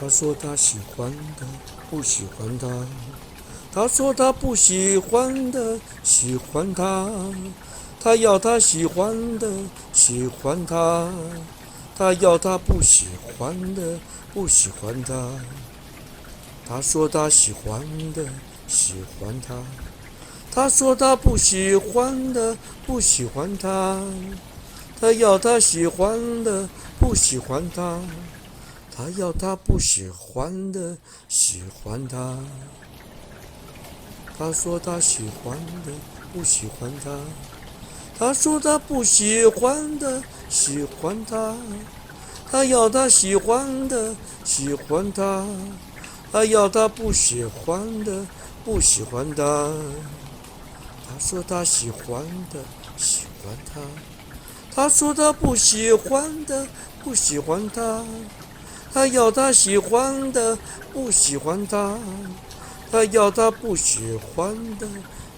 他说他喜欢的不喜欢他，他说他不喜欢的喜欢他，他要他喜欢的喜欢他，他要他不喜欢的不喜欢他。他说他喜欢的喜欢他，他说他不喜欢的不喜欢他，他要他喜欢的不喜欢他，他要他不喜欢的喜欢他。他说他喜欢的不喜欢他，他说他不喜欢的喜欢他，他要他喜欢的喜欢他，他要他不喜欢的不喜欢他。他说他喜欢的喜欢他，他说他不喜欢的不喜欢他，他要他喜欢的不喜欢他，他要他不喜欢的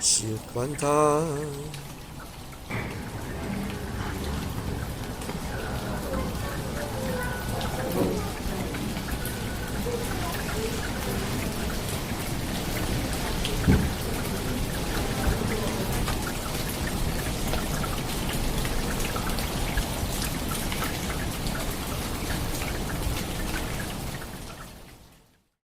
喜欢他。